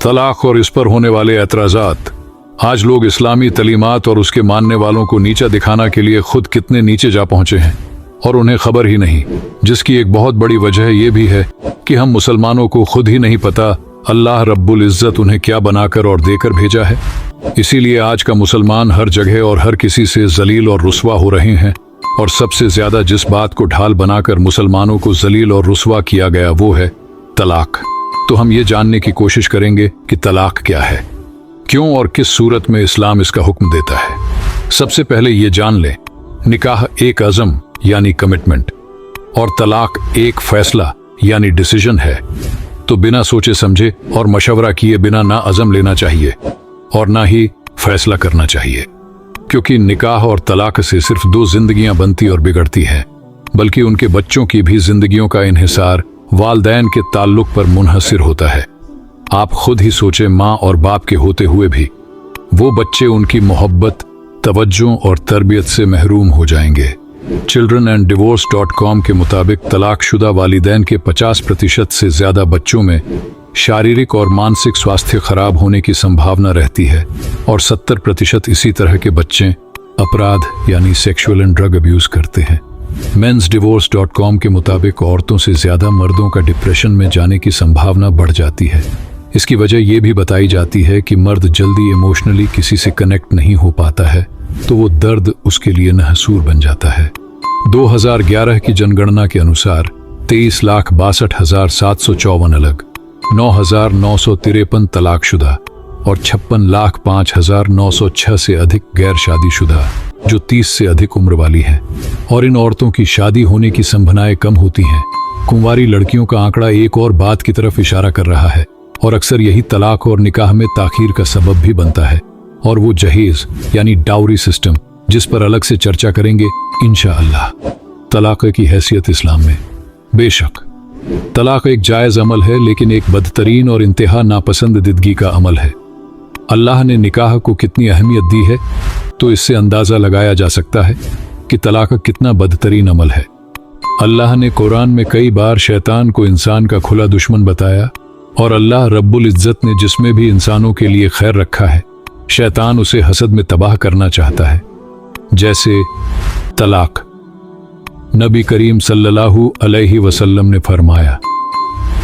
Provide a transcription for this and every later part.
तलाक और इस पर होने वाले एतराज़ात। आज लोग इस्लामी तलीमात और उसके मानने वालों को नीचा दिखाना के लिए खुद कितने नीचे जा पहुंचे हैं और उन्हें खबर ही नहीं, जिसकी एक बहुत बड़ी वजह ये भी है कि हम मुसलमानों को खुद ही नहीं पता अल्लाह रब्बुल इज़्ज़त उन्हें क्या बनाकर और देकर भेजा है। इसीलिए आज का मुसलमान हर जगह और हर किसी से जलील और रुस्वा हो रहे हैं, और सबसे ज्यादा जिस बात को ढाल बनाकर मुसलमानों को जलील और रुस्वा किया गया वो है तलाक। तो हम ये जानने की कोशिश करेंगे कि तलाक क्या है, क्यों और किस सूरत में इस्लाम इसका हुक्म देता है। सबसे पहले ये जान लें, निकाह एक अज़म यानी कमिटमेंट और तलाक एक फैसला यानी डिसीजन है। तो बिना सोचे समझे और मशवरा किए बिना ना अज़म लेना चाहिए और ना ही फैसला करना चाहिए, क्योंकि निकाह और तलाक से सिर्फ दो जिंदगियां बनती और बिगड़ती हैं, बल्कि उनके बच्चों की भी जिंदगियों का इन्हिसार वालदैन के ताल्लुक पर मुनहसिर होता है। आप खुद ही सोचे, माँ और बाप के होते हुए भी वो बच्चे उनकी मोहब्बत, तवज्जो और तरबियत से महरूम हो जाएंगे। childrenanddivorce.com के मुताबिक तलाकशुदा वालिदैन के 50% से ज्यादा बच्चों में शारीरिक और मानसिक स्वास्थ्य खराब होने की संभावना रहती है और 70% इसी तरह के बच्चे अपराध यानी सेक्सुअल एंड ड्रग अब्यूज करते हैं। mensdivorce.com के मुताबिक औरतों से ज्यादा मर्दों का डिप्रेशन में जाने की संभावना बढ़ जाती है। इसकी वजह यह भी बताई जाती है कि मर्द जल्दी इमोशनली किसी से कनेक्ट नहीं हो पाता है, तो वो दर्द उसके लिए नहसूर बन जाता है। 2011 की जनगणना के अनुसार 23,62,754 अलग, 9,953 तलाकशुदा और 56,05,906 से अधिक गैर शादीशुदा जो 30 से अधिक उम्र वाली हैं, और इन औरतों की शादी होने की संभावनाएं कम होती हैं। कुंवारी लड़कियों का आंकड़ा एक और बात की तरफ इशारा कर रहा है, और अक्सर यही तलाक और निकाह में ताखीर का सबब भी बनता है, और वो जहेज यानी डाउरी सिस्टम, जिस पर अलग से चर्चा करेंगे इंशाअल्लाह। तलाक की हैसियत इस्लाम में। बेशक तलाक एक जायज़ अमल है, लेकिन एक बदतरीन और इंतहा नापसंदीदगी का अमल है। अल्लाह ने निकाह को कितनी अहमियत दी है, तो इससे अंदाज़ा लगाया जा सकता है कि तलाक कितना बदतरीन अमल है। अल्लाह ने कुरान में कई बार शैतान को इंसान का खुला दुश्मन बताया, और अल्लाह रब्बुल इज़्ज़त ने जिसमें भी इंसानों के लिए खैर रखा है, शैतान उसे हसद में तबाह करना चाहता है। जैसे तलाक। नबी करीम सल्लल्लाहु अलैहि वसल्लम ने फरमाया,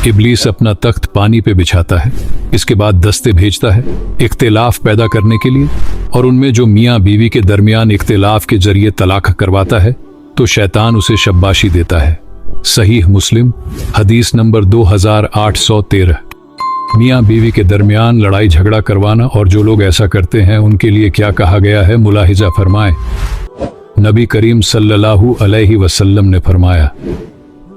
इब्लीस अपना तख्त पानी पे बिछाता है, इसके बाद दस्ते भेजता है इख्तिलाफ पैदा करने के लिए, और उनमें जो मियाँ बीवी के दरमियान इख्तिलाफ के जरिए तलाक करवाता है तो शैतान उसे शब्बाशी देता है। सहीह मुस्लिम हदीस नंबर 2813। मियाँ बीवी के दरमियान लड़ाई झगड़ा करवाना और जो लोग ऐसा करते हैं उनके लिए क्या कहा गया है, मुलाहिजा फरमाएं। नबी करीम सल्लल्लाहु अलैहि वसल्लम ने फरमाया,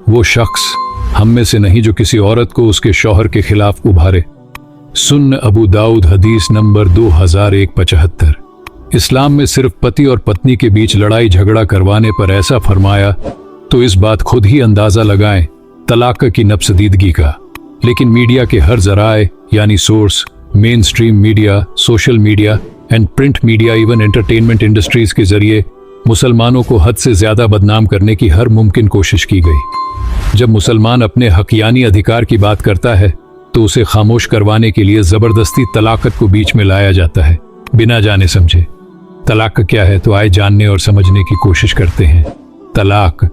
वो शख्स हम में से नहीं जो किसी औरत को उसके शौहर के खिलाफ उभारे। सुन्न अबू दाऊद हदीस नंबर 2175। इस्लाम में सिर्फ पति और पत्नी के बीच लड़ाई झगड़ा करवाने पर ऐसा फरमाया, तो इस बात खुद ही अंदाजा लगाएं तलाक की नपसदीदगी का। लेकिन मीडिया के हर जराए यानी source, main stream media, social media and print media, even entertainment industries के जरिए मुसलमानों को हद से ज्यादा बदनाम करने की हर मुमकिन कोशिश की गई। जब मुसलमान अपने हकियानी अधिकार की बात करता है तो उसे खामोश करवाने के लिए जबरदस्ती तलाकत को बीच में लाया जाता है, बिना जाने समझे। तलाक क्या है, तो आए जानने और समझने की कोशिश करते हैं। तलाक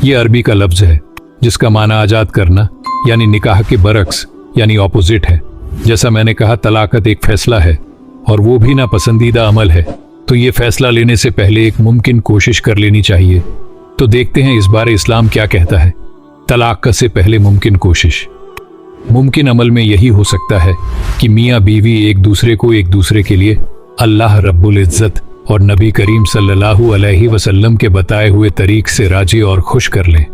ये अरबी का लफ्ज है जिसका माना आजाद करना यानी निकाह के बरक्स यानी ऑपोजिट है। जैसा मैंने कहा, तलाकत एक फैसला है और वो भी ना पसंदीदा अमल है, तो ये फैसला लेने से पहले एक मुमकिन कोशिश कर लेनी चाहिए। तो देखते हैं इस बारे इस्लाम क्या कहता है। तलाक से पहले मुमकिन कोशिश। मुमकिन अमल में यही हो सकता है कि मियाँ बीवी एक दूसरे को एक दूसरे के लिए अल्लाह रब्बुल इज़्ज़त और नबी करीम सल्लल्लाहु अलैहि वसल्लम के बताए हुए तरीक से राजी और खुश कर लें।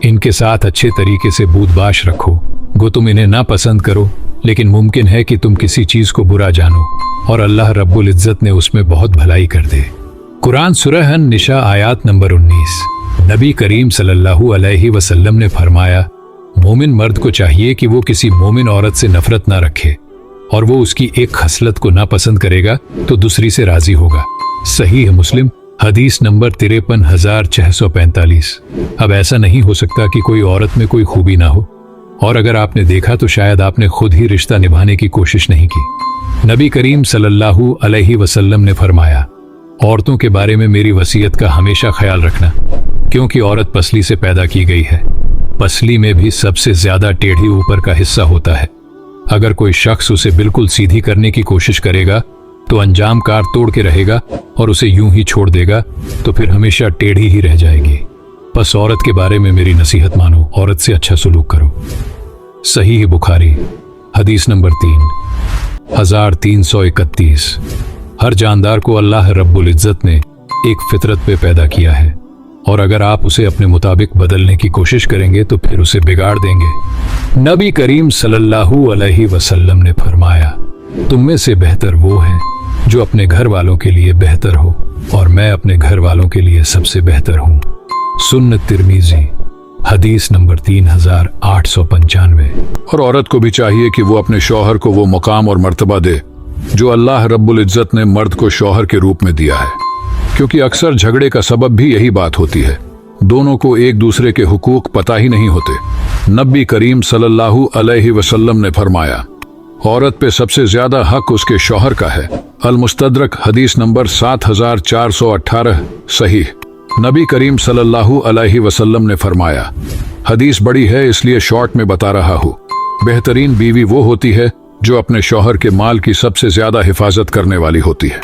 इनके साथ अच्छे तरीके से बूदबाश रखो। गो तुम इन्हें ना पसंद करो, लेकिन मुमकिन है कि तुम किसी चीज को बुरा जानो और अल्लाह रब्बुल इज़्ज़त ने उसमें बहुत भलाई कर दे। कुरान सूरह निशा आयत नंबर 19। नबी करीम सल्लल्लाहु अलैहि वसल्लम ने फरमाया, मोमिन मर्द को चाहिए कि वो किसी मोमिन औरत से नफरत ना रखे, और वो उसकी एक खसलत को नापसंद करेगा तो दूसरी से राजी होगा। सहीह मुस्लिम हदीस नंबर 53,645। अब ऐसा नहीं हो सकता कि कोई औरत में कोई खूबी ना हो और अगर आपने देखा तो शायद आपने खुद ही रिश्ता निभाने की कोशिश नहीं की। नबी करीम सल्लल्लाहु अलैहि वसल्लम ने फरमाया, औरतों के बारे में मेरी वसीयत का हमेशा ख्याल रखना, क्योंकि औरत पसली से पैदा की गई है। पसली में भी सबसे ज्यादा टेढ़ी ऊपर का हिस्सा होता है। अगर कोई शख्स उसे बिल्कुल सीधी करने की कोशिश करेगा तो अंजाम कार तोड़ के रहेगा, और उसे यूं ही छोड़ देगा तो फिर हमेशा टेढ़ी ही रह जाएगी। बस औरत के बारे में मेरी नसीहत मानो, औरत से अच्छा सलूक करो। सहीह बुखारी हदीस नंबर 3331। हर जानदार को अल्लाह रब्बुल इज्जत ने एक फितरत पे पैदा किया है, और अगर आप उसे अपने मुताबिक बदलने की कोशिश करेंगे तो फिर उसे बिगाड़ देंगे। नबी करीम सल्लल्लाहु अलैहि वसल्लम ने फरमाया, तुम में से बेहतर वो है जो अपने घर वालों के लिए बेहतर हो, और मैं अपने घर वालों के लिए सबसे बेहतर हूँ। सुन्न तिर्मिजी हदीस नंबर 3895। और औरत को भी चाहिए कि वो अपने शौहर को वो मुकाम और मर्तबा दे जो अल्लाह रब्बुल इज्जत ने मर्द को शौहर के रूप में दिया है, क्योंकि अक्सर झगड़े का सबब भी यही बात होती है। दोनों को एक दूसरे के हुकूक पता ही नहीं होते। नबी करीम सल्लल्लाहु अलैहि वसल्लम ने फरमाया, औरत पे सबसे ज्यादा हक उसके शौहर का है। अल मुस्तदरक हदीस नंबर 7418। सही नबी करीम सल्लल्लाहु अलैहि वसल्लम ने फरमाया, हदीस बड़ी है इसलिए शॉर्ट में बता रहा हूँ। बेहतरीन बीवी वो होती है जो अपने शौहर के माल की सबसे ज्यादा हिफाजत करने वाली होती है।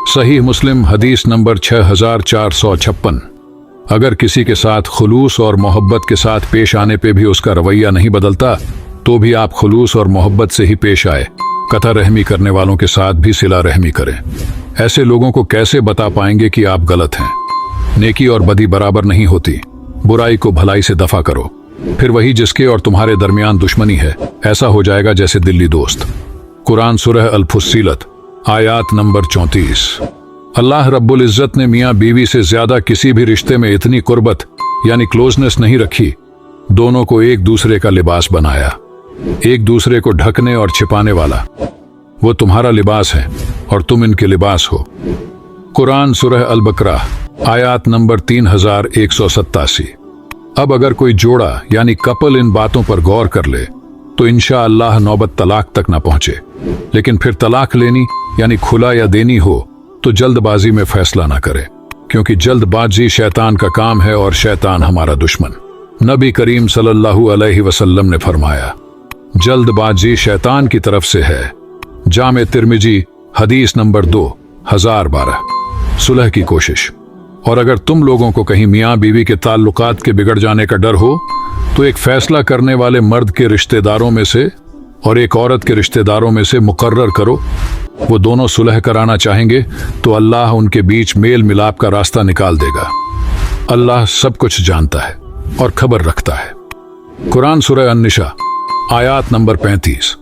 सही मुस्लिम हदीस नंबर 6456। अगर किसी के साथ खुलूस और मोहब्बत के साथ पेश आने पे भी उसका रवैया नहीं बदलता तो भी आप खुलूस और मोहब्बत से ही पेश आए। कथा रहमी करने वालों के साथ भी सिला रहमी करें। ऐसे लोगों को कैसे बता पाएंगे कि आप गलत हैं। नेकी और बदी बराबर नहीं होती। बुराई को भलाई से दफा करो, फिर वही जिसके और तुम्हारे दरमियान दुश्मनी है ऐसा हो जाएगा जैसे दिल्ली दोस्त। कुरान सूरह अल फुस्सिलत आयात नंबर 34। अल्लाह रब्बुल इज्जत ने मियाँ बीवी से ज्यादा किसी भी रिश्ते में इतनी कुर्बत यानी क्लोजनेस नहीं रखी। दोनों को एक दूसरे का लिबास बनाया, एक दूसरे को ढकने और छिपाने वाला। वो तुम्हारा लिबास है और तुम इनके लिबास हो। कुरान सूरह अल बकरा आयात नंबर 3187। अब अगर कोई जोड़ा यानी कपल इन बातों पर गौर कर ले तो इंशाअल्लाह नौबत तलाक तक ना पहुंचे। लेकिन फिर तलाक लेनी यानी खुला या देनी हो तो जल्दबाजी में फैसला ना करे, क्योंकि जल्दबाजी शैतान का काम है और शैतान हमारा दुश्मन। नबी करीम सल्लल्लाहु अलैहि वसल्लम ने फरमाया, जल्दबाजी शैतान की तरफ से है। जामे तिर्मिजी हदीस नंबर 2012। सुलह की कोशिश। और अगर तुम लोगों को कहीं मियाँ बीवी के ताल्लुकात के बिगड़ जाने का डर हो तो एक फैसला करने वाले मर्द के रिश्तेदारों में से और एक औरत के रिश्तेदारों में से मुकर्रर करो। वो दोनों सुलह कराना चाहेंगे तो अल्लाह उनके बीच मेल मिलाप का रास्ता निकाल देगा। अल्लाह सब कुछ जानता है और खबर रखता है। कुरान सूरह अन-निसा आयात नंबर 35।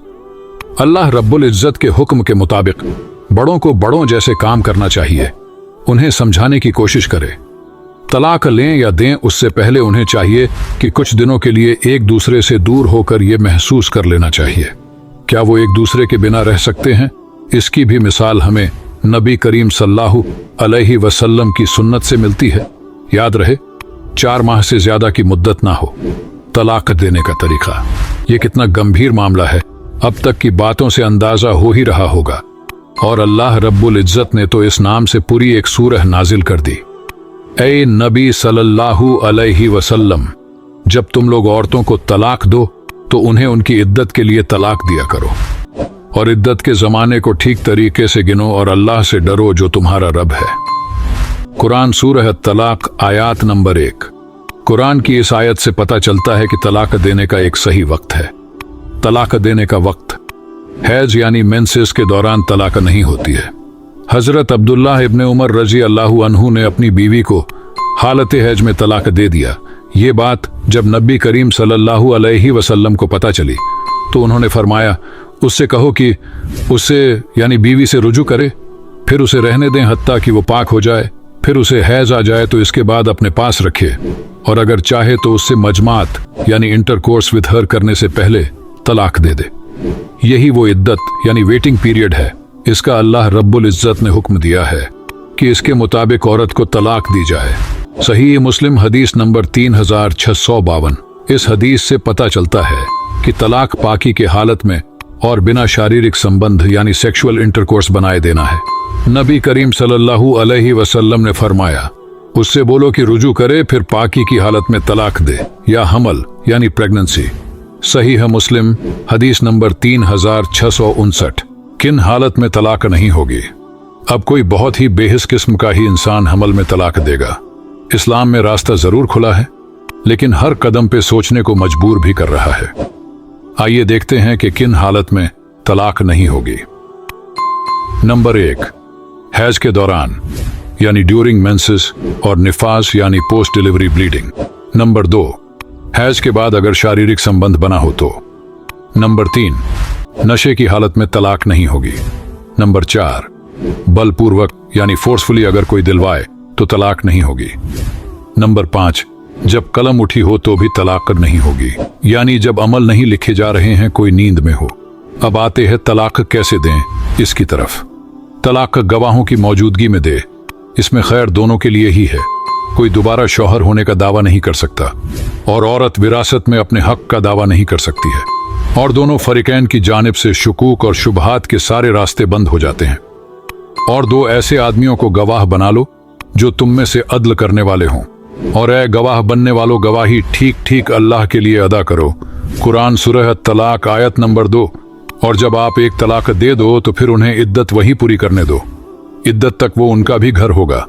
अल्लाह रब्बुल इज्जत के हुक्म के मुताबिक बड़ों को बड़ों जैसे काम करना चाहिए। उन्हें समझाने की कोशिश करें। तलाक लें या दें उससे पहले उन्हें चाहिए कि कुछ दिनों के लिए एक दूसरे से दूर होकर ये महसूस कर लेना चाहिए क्या वो एक दूसरे के बिना रह सकते हैं। इसकी भी मिसाल हमें नबी करीम सल्लल्लाहु अलैहि वसल्लम की सुन्नत से मिलती है। याद रहे, 4 माह से ज्यादा की मुद्दत ना हो। तलाक देने का तरीका, ये कितना गंभीर मामला है अब तक की बातों से अंदाजा हो ही रहा होगा। और अल्लाह रब्बुल इज्जत ने तो इस नाम से पूरी एक सूरह नाजिल कर दी। ऐ नबी सल्लल्लाहु अलैहि वसल्लम, जब तुम लोग औरतों को तलाक दो तो उन्हें उनकी इद्दत के लिए तलाक दिया करो, और इद्दत के जमाने को ठीक तरीके से गिनो और अल्लाह से डरो जो तुम्हारा रब है। कुरान सूरह तलाक आयात नंबर 1। कुरान की इस आयत से पता चलता है कि तलाक देने का एक सही वक्त है। तलाक देने का वक्त हैज यानी मेंसेस के दौरान तलाक नहीं होती है। हजरत अब्दुल्लाह इब्ने उमर रजी अल्लाहु अन्हु ने अपनी बीवी को हालत हैज में तलाक दे दिया। ये बात जब नबी करीम सल्लल्लाहु अलैहि वसल्लम को पता चली तो उन्होंने फरमाया, उससे कहो कि उससे यानी बीवी से रुजू करे, फिर उसे रहने दें हत्ता कि वो पाक हो जाए, फिर उसे हैज आ जाए तो इसके बाद अपने पास रखे, और अगर चाहे तो उससे मजमात यानी इंटरकोर्स विद हर करने से पहले तलाक दे दे। यही वो इद्दत यानी वेटिंग पीरियड है। इसका अल्लाह रब्बुल इज्जत ने हुक्म दिया है कि इसके मुताबिक औरत को तलाक दी जाए। सही मुस्लिम हदीस नंबर 3652। इस हदीस से पता चलता है कि तलाक पाकी के हालत में और बिना शारीरिक संबंध यानी सेक्सुअल इंटरकोर्स बनाए देना है। नबी करीम सल्लल्लाहु अलैहि वसल्लम ने फरमाया, उससे बोलो कि रुजू करे फिर पाकी की हालत में तलाक दे या हमल यानी प्रेगनेंसी। सही है मुस्लिम, हदीस नंबर 3659। किन हालत में तलाक नहीं होगी? अब कोई बहुत ही बेहिस किस्म का ही इंसान हमल में तलाक देगा। इस्लाम में रास्ता जरूर खुला है, लेकिन हर कदम पे सोचने को मजबूर भी कर रहा है। आइए देखते हैं कि किन हालत में तलाक नहीं होगी। नंबर 1, हैज के दौरान यानी ड्यूरिंग मेंसेस और निफास यानी post delivery bleeding. Number 2, has के बाद अगर शारीरिक संबंध बना हो तो। नंबर 3, नशे की हालत में तलाक नहीं होगी। नंबर 4, बलपूर्वक यानी फोर्सफुली अगर कोई दिलवाए तो तलाक नहीं होगी। नंबर 5, जब कलम उठी हो तो भी तलाक नहीं होगी, यानी जब अमल नहीं लिखे जा रहे हैं, कोई नींद में हो। अब आते हैं तलाक कैसे दें इसकी तरफ। तलाक गवाहों की मौजूदगी में दे, इसमें खैर दोनों के लिए ही है। कोई दोबारा शौहर होने का दावा नहीं कर सकता और औरत विरासत में अपने हक का दावा नहीं कर सकती है, और दोनों फरीकैन की जानिब से शुकूक और शुबहात के सारे रास्ते बंद हो जाते हैं। और 2 ऐसे आदमियों को गवाह बना लो जो तुम में से अदल करने वाले हों, और ऐ गवाह बनने वालों गवाही ठीक ठीक अल्लाह के लिए अदा करो। कुरान सूरह तलाक आयत नंबर 2। और जब आप एक तलाक दे दो तो फिर उन्हें इद्दत वही पूरी करने दो। इद्दत तक वो उनका भी घर होगा,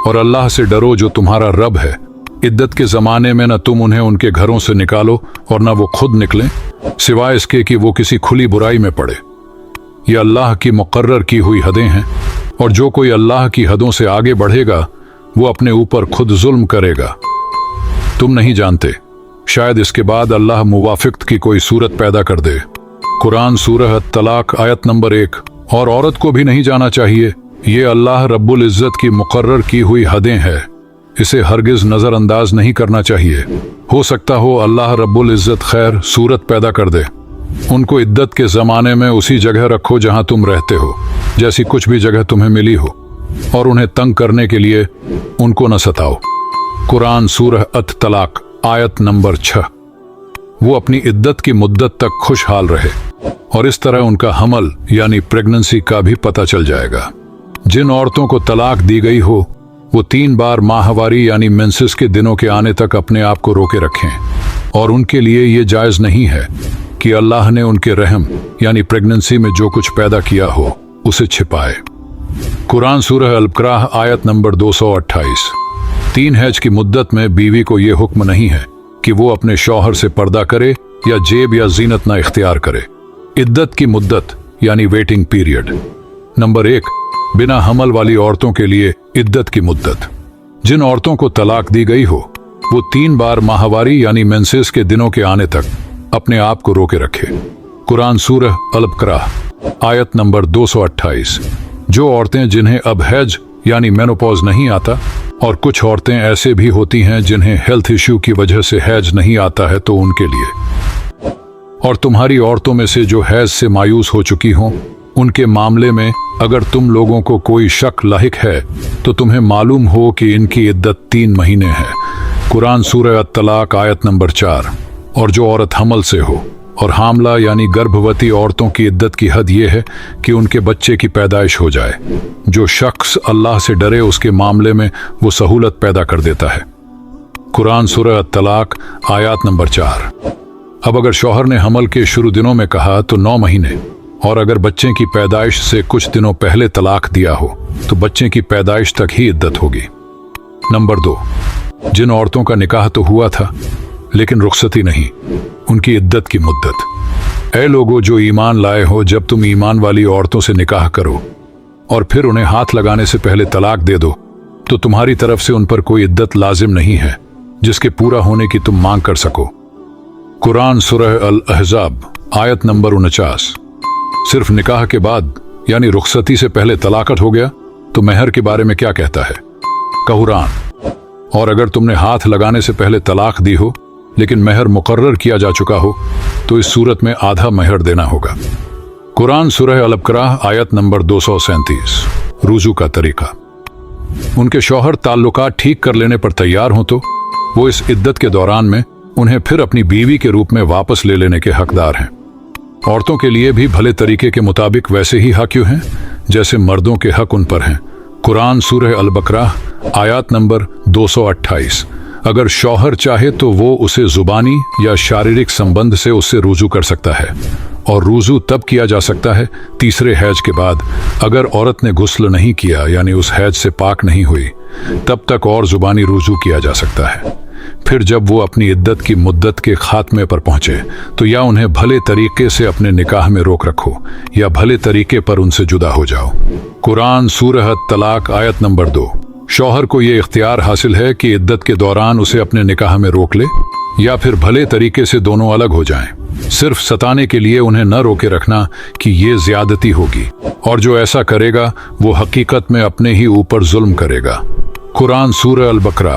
और अल्लाह से डरो जो तुम्हारा रब है। इद्दत के ज़माने में न तुम उन्हें उनके घरों से निकालो और न वो खुद निकलें, सिवाय इसके कि वो किसी खुली बुराई में पड़े। ये अल्लाह की मुकर्रर की हुई हदें हैं, और जो कोई अल्लाह की हदों से आगे बढ़ेगा वो अपने ऊपर खुद जुल्म करेगा। तुम नहीं जानते, शायद इसके बाद अल्लाह मुवाफिक की कोई सूरत पैदा कर दे। कुरान सूरह तलाक आयत नंबर 1। और औरत को भी नहीं जाना चाहिए, ये अल्लाह रब्बुल इज्जत की मुकर्रर की हुई हदें हैं, इसे हरगिज नजरअंदाज नहीं करना चाहिए। हो सकता हो अल्लाह रब्बुल इज्जत खैर सूरत पैदा कर दे। उनको इद्दत के ज़माने में उसी जगह रखो जहां तुम रहते हो, जैसी कुछ भी जगह तुम्हें मिली हो, और उन्हें तंग करने के लिए उनको न सताओ। कुरान सूरह अत तलाक आयत नंबर 6। वो अपनी इद्दत की मुद्दत तक खुशहाल रहे, और इस तरह उनका हमल यानी प्रेगनेंसी का भी पता चल जाएगा। जिन औरतों को तलाक दी गई हो वो 3 बार माहवारी यानी मेंसेस के दिनों के आने तक अपने आप को रोके रखें, और उनके लिए ये जायज़ नहीं है कि अल्लाह ने उनके रहम यानी प्रेगनेंसी में जो कुछ पैदा किया हो उसे छिपाए। कुरान सूरह अल-बकरा आयत नंबर 228। 3 हैज की मुद्दत में बीवी को यह हुक्म नहीं है कि वो अपने शौहर से पर्दा करे या जेब या जीनत ना इख्तियार करे। इद्दत की मुद्दत यानी वेटिंग पीरियड। नंबर 1, बिना हमल वाली औरतों के लिए इद्दत की मुद्दत। जिन औरतों को तलाक दी गई हो वो 3 बार माहवारी यानी मेंसेस के दिनों के आने तक अपने आप को रोके रखे। कुरान सूरह अल-बकरा आयत नंबर 228। जो औरतें जिन्हें अब हैज यानी मेनोपॉज नहीं आता, और कुछ औरतें ऐसे भी होती हैं जिन्हें हेल्थ इश्यू की वजह से हैज नहीं आता है, तो उनके लिए। और तुम्हारी औरतों में से जो हैज से मायूस हो चुकी हों, उनके मामले में अगर तुम लोगों को कोई शक लाहिक है तो तुम्हें मालूम हो कि इनकी इद्दत 3 महीने है। कुरान सूरह अत-तलाक आयत नंबर 4। और जो औरत हमल से हो और हामला यानी गर्भवती औरतों की इद्दत की हद यह है कि उनके बच्चे की पैदाइश हो जाए। जो शख्स अल्लाह से डरे उसके मामले में वो सहूलत पैदा कर देता है। कुरान सूरह अत-तलाक आयत नंबर 4। अब अगर शौहर ने हमल के शुरू दिनों में कहा तो 9 महीने, और अगर बच्चे की पैदाइश से कुछ दिनों पहले तलाक दिया हो तो बच्चे की पैदाइश तक ही इद्दत होगी। नंबर 2, जिन औरतों का निकाह तो हुआ था लेकिन रुखसती नहीं, उनकी इद्दत की मुद्दत। ऐ लोगों जो ईमान लाए हो, जब तुम ईमान वाली औरतों से निकाह करो और फिर उन्हें हाथ लगाने से पहले तलाक दे दो तो तुम्हारी तरफ से उन पर कोई इद्दत लाजिम नहीं है जिसके पूरा होने की तुम मांग कर सको। कुरान सूरह अल-अहज़ाब आयत नंबर 49। सिर्फ निकाह के बाद यानी रुखसती से पहले तलाकत हो गया तो महर के बारे में क्या कहता है? कुरान। और अगर तुमने हाथ लगाने से पहले तलाक दी हो लेकिन महर मुकर्रर किया जा चुका हो तो इस सूरत में आधा महर देना होगा। कुरान सूरह अल-बकरा आयत नंबर 237। रुजू का तरीका। उनके शौहर ताल्लुकात ठीक कर लेने पर तैयार हों तो वो इस इद्दत के दौरान में उन्हें फिर अपनी बीवी के रूप में वापस ले लेने के हकदार हैं। औरतों के लिए भी भले तरीके के मुताबिक वैसे ही हक हैं जैसे मर्दों के हक उन पर हैं। कुरान सूरह अल बकरा आयत नंबर 228। अगर शौहर चाहे तो वो उसे जुबानी या शारीरिक संबंध से उससे रुजू कर सकता है, और रुजू तब किया जा सकता है तीसरे हैज के बाद। अगर औरत ने गुस्ल नहीं किया यानी उस हैज से पाक नहीं हुई, तब तक और जुबानी रुजू किया जा सकता है। फिर जब वो अपनी इद्दत की मुद्दत के खात्मे पर पहुंचे तो या उन्हें भले तरीके से अपने निकाह में रोक रखो या भले तरीके पर उनसे जुदा हो जाओ। कुरान सूरह तलाक आयत नंबर 2। शौहर को ये इख्तियार हासिल है कि इद्दत के दौरान उसे अपने निकाह में रोक ले या फिर भले तरीके से दोनों अलग हो जाएं। सिर्फ सताने के लिए उन्हें न रोके रखना कि ये ज्यादती होगी, और जो ऐसा करेगा वो हकीकत में अपने ही ऊपर जुल्म करेगा। कुरान सूरह अल बकरा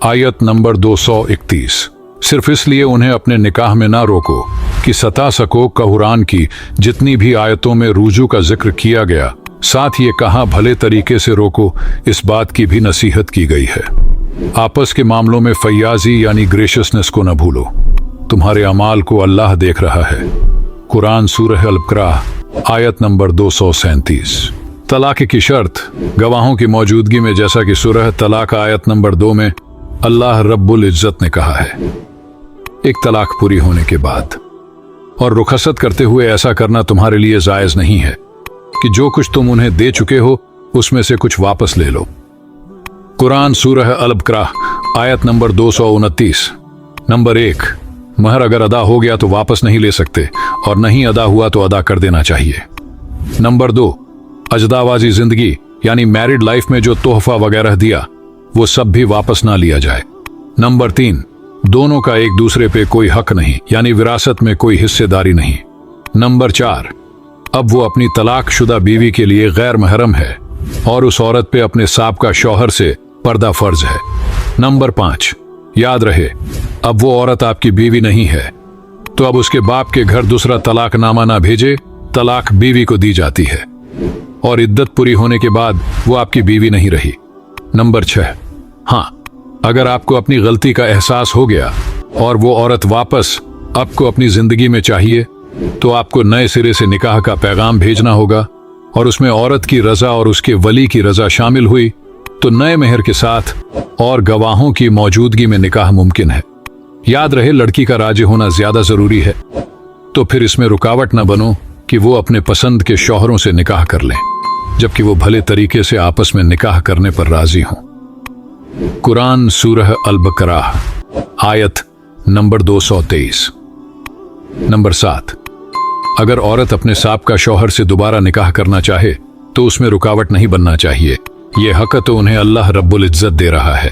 आयत नंबर 231। सिर्फ इसलिए उन्हें अपने निकाह में ना रोको कि सता सको। कुरान की जितनी भी आयतों में रुजू का जिक्र किया गया, साथ ये कहा भले तरीके से रोको, इस बात की भी नसीहत की गई है। आपस के मामलों में फयाजी यानी ग्रेशियसनेस को न भूलो, तुम्हारे अमाल को अल्लाह देख रहा है। कुरान सूरह अल बकरा आयत नंबर 237। तलाक की शर्त गवाहों की मौजूदगी में, जैसा कि सूरह तलाक आयत नंबर 2 में अल्लाह रब्बुल इज्जत ने कहा है। एक तलाक पूरी होने के बाद और रुखसत करते हुए ऐसा करना तुम्हारे लिए जायज नहीं है कि जो कुछ तुम उन्हें दे चुके हो उसमें से कुछ वापस ले लो। कुरान सूरह अल बकरा आयत नंबर 229। नंबर 1, महर अगर अदा हो गया तो वापस नहीं ले सकते, और नहीं अदा हुआ तो अदा कर देना चाहिए। नंबर 2, अजदावाजी जिंदगी यानी मैरिड लाइफ में जो तोहफा वगैरह दिया वो सब भी वापस ना लिया जाए। नंबर 3, दोनों का एक दूसरे पे कोई हक नहीं यानी विरासत में कोई हिस्सेदारी नहीं। नंबर 4, अब वो अपनी तलाक शुदा बीवी के लिए गैर महरम है और उस औरत पे अपने साबका शौहर से पर्दा फर्ज है। नंबर 5, याद रहे अब वो औरत आपकी बीवी नहीं है तो अब उसके बाप के घर दूसरा तलाक नामा ना भेजे, तलाक बीवी को दी जाती है और इद्दत पूरी होने के बाद वो आपकी बीवी नहीं रही। नंबर 6, हाँ, अगर आपको अपनी गलती का एहसास हो गया और वो औरत वापस आपको अपनी जिंदगी में चाहिए तो आपको नए सिरे से निकाह का पैगाम भेजना होगा, और उसमें औरत की रजा और उसके वली की रजा शामिल हुई तो नए मेहर के साथ और गवाहों की मौजूदगी में निकाह मुमकिन है। याद रहे लड़की का राजी होना ज्यादा जरूरी है, तो फिर इसमें रुकावट न बनो कि वो अपने पसंद के शौहरों से निकाह कर लें जबकि वो भले तरीके से आपस में निकाह करने पर राजी हों। कुरान सूरह अल बकरा आयत नंबर 223। नंबर 7, अगर औरत अपने साबका शौहर से दोबारा निकाह करना चाहे तो उसमें रुकावट नहीं बनना चाहिए। ये हक तो उन्हें अल्लाह रब्बुल इज्जत दे रहा है।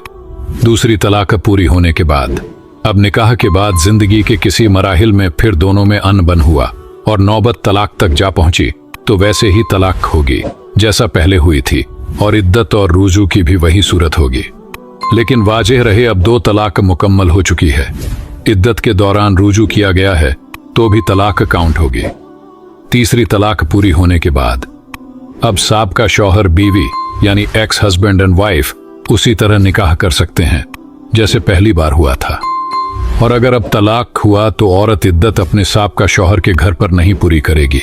दूसरी तलाक पूरी होने के बाद अब निकाह के बाद जिंदगी के किसी मराहिल में फिर दोनों में अनबन हुआ और नौबत तलाक तक जा पहुंची तो वैसे ही तलाक होगी जैसा पहले हुई थी, और इद्दत और रुजू की भी वही सूरत होगी। लेकिन वाजह रहे अब 2 तलाक मुकम्मल हो चुकी है। इद्दत के दौरान रुजू किया गया है तो भी तलाक काउंट होगी। तीसरी तलाक पूरी होने के बाद अब साबका शौहर बीवी यानी एक्स हस्बैंड एंड वाइफ उसी तरह निकाह कर सकते हैं जैसे पहली बार हुआ था। और अगर अब तलाक हुआ तो औरत इद्दत अपने साबका शौहर के घर पर नहीं पूरी करेगी।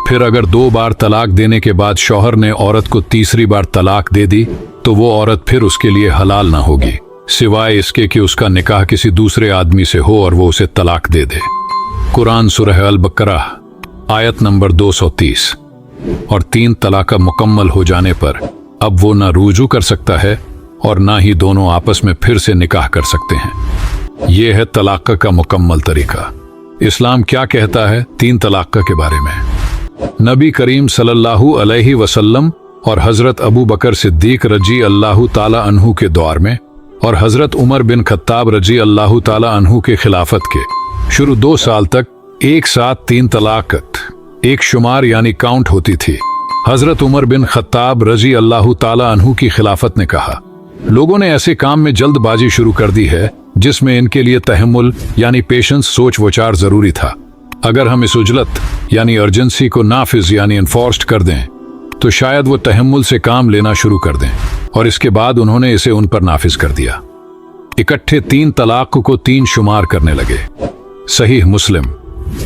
फिर अगर 2 बार तलाक देने के बाद शौहर ने औरत को तीसरी बार तलाक दे दी तो वो औरत फिर उसके लिए हलाल ना होगी, सिवाय इसके कि उसका निकाह किसी दूसरे आदमी से हो और वो उसे तलाक दे दे। कुरान सूरह अल बकरा आयत नंबर 230। और 3 तलाक मुकम्मल हो जाने पर अब वो ना रुजू कर सकता है और ना ही दोनों आपस में फिर से निकाह कर सकते हैं। ये है तलाक का मुकम्मल तरीका। इस्लाम क्या कहता है 3 तलाक के बारे में? नबी करीम सल्लल्लाहु अलैहि वसल्लम और हजरत अबू बकर सिद्दीक रजी अल्लाह ताला अन्हु के दौर में और हजरत उमर बिन खत्ताब रजी अल्लाह ताला अन्हु के खिलाफत के शुरू 2 साल तक एक साथ 3 तलाक़त एक शुमार यानी काउंट होती थी। हजरत उमर बिन खत्ताब रजी अल्लाह ताला अन्हु की खिलाफत ने कहा, लोगों ने ऐसे काम में जल्दबाजी शुरू कर दी है जिसमें इनके लिए तहम्मुल यानी पेशेंस सोच विचार जरूरी था। अगर हम इस उजलत यानी अर्जेंसी को नाफिज यानी इन्फोर्स्ड कर दें तो शायद वो तहम्मुल से काम लेना शुरू कर दें, और इसके बाद उन्होंने इसे उन पर नाफिज कर दिया। इकट्ठे 3 तलाक को 3 शुमार करने लगे। सहीह मुस्लिम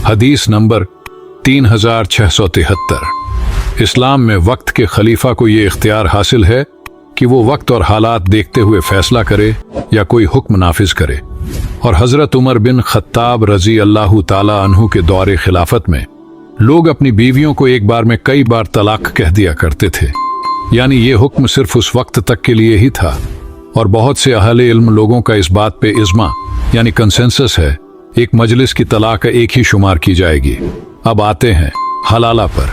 हदीस नंबर 3673। इस्लाम में वक्त के खलीफा को ये इख्तियार हासिल है कि वो वक्त और हालात देखते हुए फैसला करे या कोई हुक्म नाफिज करे। और हजरत उमर बिन खत्ताब रजी अल्लाह ताला अन्हु के दौरे खिलाफत में लोग अपनी बीवियों को एक बार में कई बार तलाक कह दिया करते थे, यानी ये हुक्म सिर्फ उस वक्त तक के लिए ही था। और बहुत से अहले इल्म लोगों का इस बात पे इज्मा यानी कंसेंसस है, एक मजलिस की तलाक एक ही शुमार की जाएगी। अब आते हैं हलाला पर।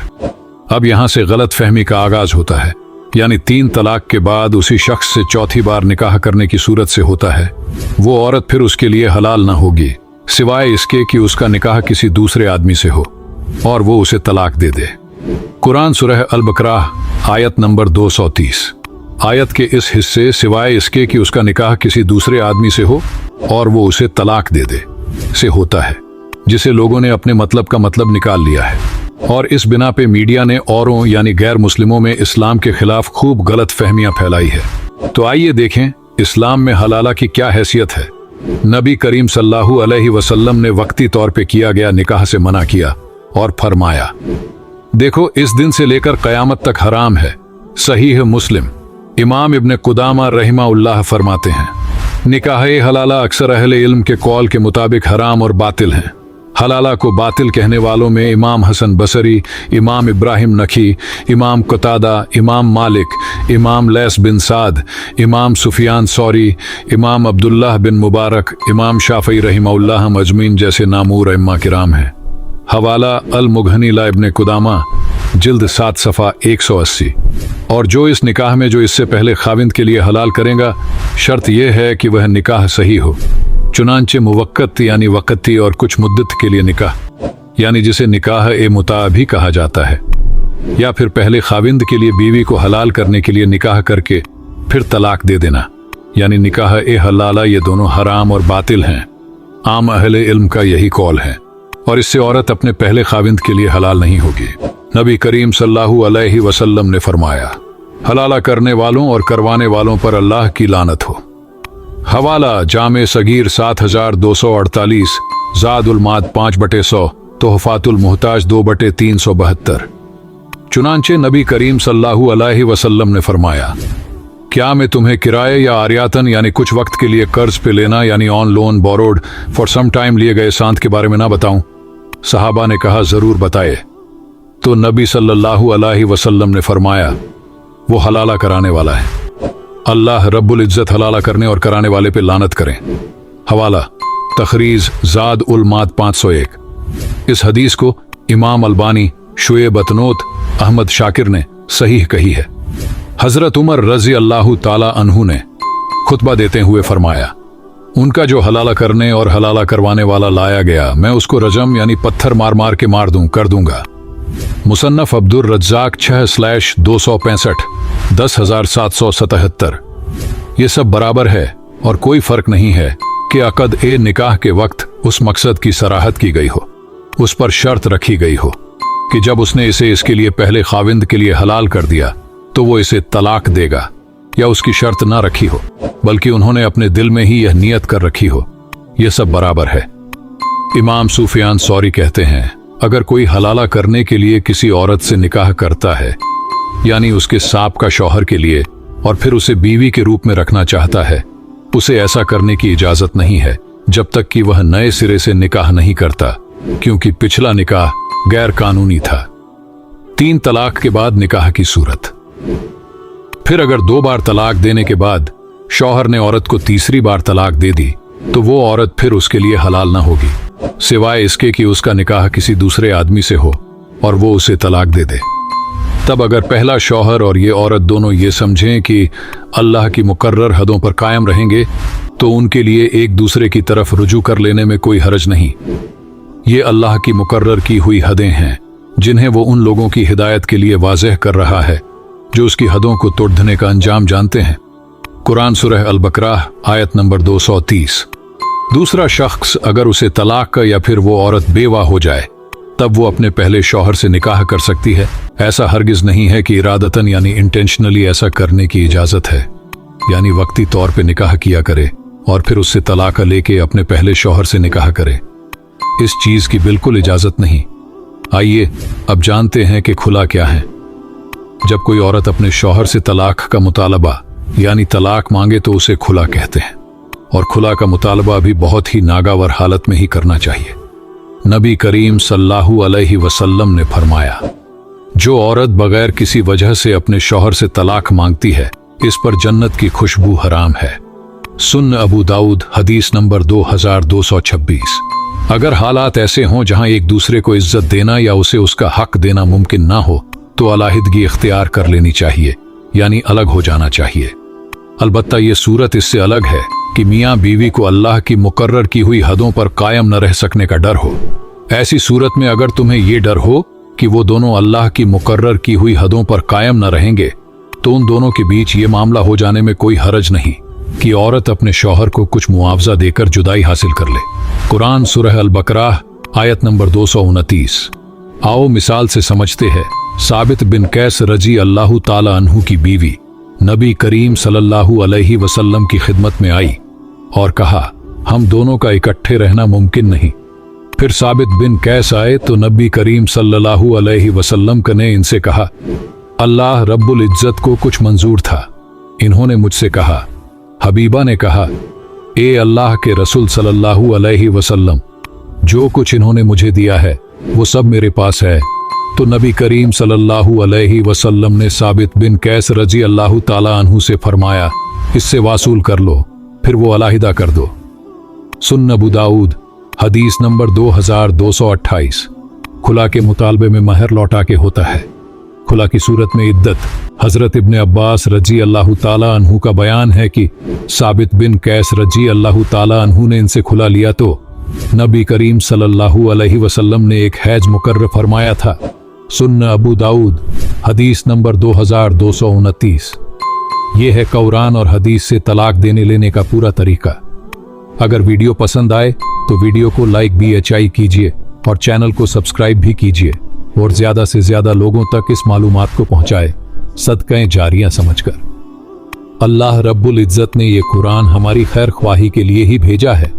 अब यहाँ से गलत फहमी का आगाज होता है, यानी 3 तलाक के बाद उसी शख्स से चौथी बार निकाह करने की सूरत से होता है वो औरत फिर उसके लिए हलाल ना होगी, सिवाय इसके कि उसका निकाह किसी दूसरे आदमी से हो और वो उसे तलाक दे दे। कुरान सूरह अल बकरा आयत नंबर 230। आयत के इस हिस्से सिवाय इसके कि उसका निकाह किसी दूसरे आदमी से हो और वो उसे तलाक दे दे से होता है, जिसे लोगों ने अपने मतलब का मतलब निकाल लिया है। और इस बिना पे मीडिया ने औरों यानी गैर मुस्लिमों में इस्लाम के खिलाफ खूब गलत फहमियां फैलाई है। तो आइए देखें इस्लाम में हलाला की क्या हैसियत है। नबी करीम सल्लल्लाहु अलैहि वसल्लम ने वक्ती तौर पे किया गया निकाह से मना किया और फरमाया, देखो इस दिन से लेकर कयामत तक हराम है। सहीह मुस्लिम इमाम इब्न कुदामा रहमाउल्लाह फरमाते हैं, निकाह हलाला अक्सर अहले इल्म के कौल के मुताबिक हराम और बातिल हैं। हलाला को बातिल कहने वालों में इमाम हसन बसरी, इमाम इब्राहिम नखी, इमाम कतादा, इमाम मालिक, इमाम लैस बिन साद, इमाम सुफियान सौरी, इमाम अब्दुल्लाह बिन मुबारक, इमाम शाफई रहमहुल्लाह मजमीन जैसे नामूर इम्मा किराम हैं। हवाला अल मुघनी ला इब्न कुदामा जिल्द 7 सफ़ा 180। और जो इस निकाह में जो इससे पहले खाविंद के लिए हलाल करेगा, शर्त यह है कि वह निकाह सही हो। चुनांचे मुवक्कत यानी वक्ती और कुछ मुद्दत के लिए निकाह, यानी जिसे निकाह ए मुता भी कहा जाता है, या फिर पहले खाविंद के लिए बीवी को हलाल करने के लिए निकाह करके फिर तलाक दे देना, यानी निकाह ए हलाला, ये दोनों हराम और बातिल हैं। आम अहले इल्म का यही कौल है और इससे औरत अपने पहले खाविंद के लिए हलाल नहीं होगी। नबी करीम सल्लल्लाहु अलैहि वसल्लम ने फरमाया, हलाला करने वालों और करवाने वालों पर अल्लाह की लानत हो। हवाला जामे सगीर 7248, जादुल माद 5/100, तोहफातुल मुहताज 2/372। चुनांचे नबी करीम सल्लल्लाहु अलैहि वसल्लम ने फरमाया, क्या मैं तुम्हें किराए या आर्यातन यानी कुछ वक्त के लिए कर्ज पे लेना यानी on loan borrowed for some time लिए गए सांत के बारे में ना बताऊं? सहाबा ने कहा, जरूर बताए। तो नबी सल्लल्लाहु अलैहि वसल्लम ने फरमाया, वो हलाला कराने वाला है। अल्लाह रब्बुल इज्जत हलाला करने और कराने वाले पे लानत करें। हवाला तखरीज जाद उल माद 501। इस हदीस को इमाम अलबानी, शुएब अतनोत, अहमद शाकिर ने सहीह कही है। हजरत उमर रजी अल्लाह ताला अन्हु ने खुतबा देते हुए फरमाया, उनका जो हलाला करने और हलाला करवाने वाला लाया गया, मैं उसको रजम यानी पत्थर मार मार के मार दूंगा। मुसन्नफ अब्दुर रज्जाक 6/265, 10,777। ये सब बराबर है और कोई फर्क नहीं है कि अकद ए निकाह के वक्त उस मकसद की सराहत की गई हो, उस पर शर्त रखी गई हो कि जब उसने इसे इसके लिए पहले खाविंद के लिए हलाल कर दिया तो वो इसे तलाक देगा, या उसकी शर्त ना रखी हो बल्कि उन्होंने अपने दिल में ही यह नियत कर रखी हो। यह सब बराबर है। इमाम सुफियान सौरी कहते हैं, अगर कोई हलाला करने के लिए किसी औरत से निकाह करता है, यानी उसके साप का शौहर के लिए, और फिर उसे बीवी के रूप में रखना चाहता है, उसे ऐसा करने की इजाजत नहीं है जब तक कि वह नए सिरे से निकाह नहीं करता, क्योंकि पिछला निकाह गैर कानूनी था। 3 तलाक के बाद निकाह की सूरत। फिर अगर 2 बार तलाक देने के बाद शौहर ने औरत को तीसरी बार तलाक दे दी तो वो औरत फिर उसके लिए हलाल ना होगी, सिवाय इसके कि उसका निकाह किसी दूसरे आदमी से हो और वो उसे तलाक दे दे। तब अगर पहला शौहर और ये औरत दोनों ये समझें कि अल्लाह की मुकर्रर हदों पर कायम रहेंगे तो उनके लिए एक दूसरे की तरफ रुजू कर लेने में कोई हर्ज नहीं। ये अल्लाह की मुकर्रर की हुई हदें हैं जिन्हें वो उन लोगों की हिदायत के लिए वाज़ेह कर रहा है जो उसकी हदों को तोड़ने का अंजाम जानते हैं। कुरान सूरह अल बकरा आयत नंबर 230। दूसरा शख्स अगर उसे तलाक का या फिर वो औरत बेवा हो जाए तब वो अपने पहले शौहर से निकाह कर सकती है। ऐसा हरगिज नहीं है कि इरादतन यानी इंटेंशनली ऐसा करने की इजाजत है, यानी वक्ती तौर पे निकाह किया करे और फिर उससे तलाक लेके अपने पहले शौहर से निकाह करे। इस चीज की बिल्कुल इजाजत नहीं। आइए अब जानते हैं कि खुला क्या है। जब कोई औरत अपने शौहर से तलाक का मुतालबा यानी तलाक मांगे तो उसे खुला कहते हैं, और खुला का मुतालबा भी बहुत ही नागावर हालत में ही करना चाहिए। नबी करीम सल्लल्लाहु अलैहि वसल्लम ने फरमाया, जो औरत बगैर किसी वजह से अपने शौहर से तलाक मांगती है, इस पर जन्नत की खुशबू हराम है। सुन्न अबू दाऊद, हदीस नंबर 2226। अगर हालात ऐसे हों जहां एक दूसरे को इज्जत देना या उसे उसका हक देना मुमकिन ना हो तो अलहदगी इख्तियार कर लेनी चाहिए, यानी अलग हो जाना चाहिए। अलबत्ता ये सूरत इससे अलग है कि मियाँ बीवी को अल्लाह की मुकर्रर की हुई हदों पर कायम न रह सकने का डर हो। ऐसी सूरत में अगर तुम्हें ये डर हो कि वो दोनों अल्लाह की मुकर्रर की हुई हदों पर कायम न रहेंगे, तो उन दोनों के बीच ये मामला हो जाने में कोई हरज नहीं कि औरत अपने शौहर को कुछ मुआवजा देकर जुदाई हासिल कर ले। कुरान सूरह अल-बकरा आयत नंबर 229। आओ मिसाल से समझते हैं। साबित बिन कैस रजी अल्लाह ताला अन्हु की बीवी नबी करीम सल्लल्लाहु अलैहि वसल्लम की खिदमत में आई और कहा, हम दोनों का इकट्ठे रहना मुमकिन नहीं। फिर साबित बिन कैस आए तो नबी करीम सल्लल्लाहु अलैहि वसल्लम ने इनसे कहा, अल्लाह रब्बुल इज्जत को कुछ मंजूर था। इन्होंने मुझसे कहा। हबीबा ने कहा, ए अल्लाह के रसूल सल्लल्लाहु अलैहि वसल्लम, जो कुछ इन्होंने मुझे दिया है वो सब मेरे पास है। तो नबी करीम सल्लल्लाहु अलैहि वसल्लम ने साबित बिन कैस रजी अल्लाह ताला अन्हु से फरमाया, इससे वासूल कर लो, फिर वो अलहिदा कर दो। सुन्न अबू दाऊद, हदीस नंबर 2228। खुला के मुतालबे में महर लौटा के होता है। खुला की सूरत में इद्दत। हजरत इब्ने अब्बास रजी अल्लाह ताला अन्हु का बयान है कि साबित बिन कैस रजी अल्लाह ताला अन्हु ने इनसे खुला लिया तो नबी करीम सल्लल्लाहु अलैहि वसल्लम ने एक हैज मुकर्रर फरमाया था। सुन्न अबू दाऊद, हदीस नंबर 2229। ये है कुरान और हदीस से तलाक देने लेने का पूरा तरीका। अगर वीडियो पसंद आए तो वीडियो को लाइक BHI कीजिए और चैनल को सब्सक्राइब भी कीजिए और ज्यादा से ज्यादा लोगों तक इस मालूमात को पहुंचाए, सदक़े जारियां समझकर। अल्लाह रब्बुल इज्जत ने ये कुरान हमारी खैर ख्वाही के लिए ही भेजा है।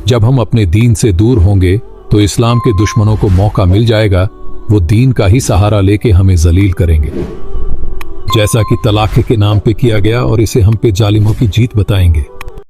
जब हम अपने दीन से दूर होंगे तो इस्लाम के दुश्मनों को मौका मिल जाएगा, वो दीन का ही सहारा लेके हमें जलील करेंगे, जैसा कि तलाक के नाम पे किया गया, और इसे हम पे जालिमों की जीत बताएंगे।